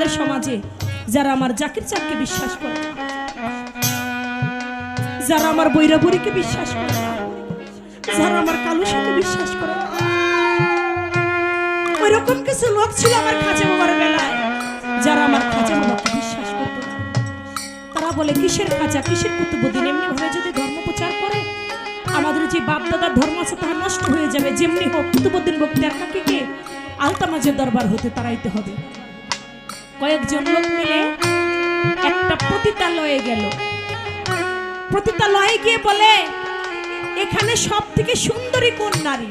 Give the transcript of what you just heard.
আমাদের সমাজে যারা আমার জাকির চাঁদকে বিশ্বাস করে, যারা আমার বৈরাবুড়িকে বিশ্বাস করে, যারা আমার কালুসাকে বিশ্বাস করে, ওইরকম কিছু লোক ছিল আমার খাজা বাবার বেলায় যারা আমার খাজা বাবাকে বিশ্বাস করতো না। তারা বলে কিসের খাজা, কিসের কুতুবউদ্দিন, এমনি ভাবে যদি ধর্ম প্রচার করে আমাদের যে বাপ দাদার ধর্ম আছে তাহা নষ্ট হয়ে যাবে। যেমনি হোক কুতুবউদ্দিন বখতিয়ার কাকীকে আলতামাজের দরবার হতে তাড়াইতে হবে। কয়েকজন লোক মিলে একটা পতিতালয়ে গেল। পতিতালয়ে গিয়ে বলে এখানে সব থেকে সুন্দরী কোন নারী?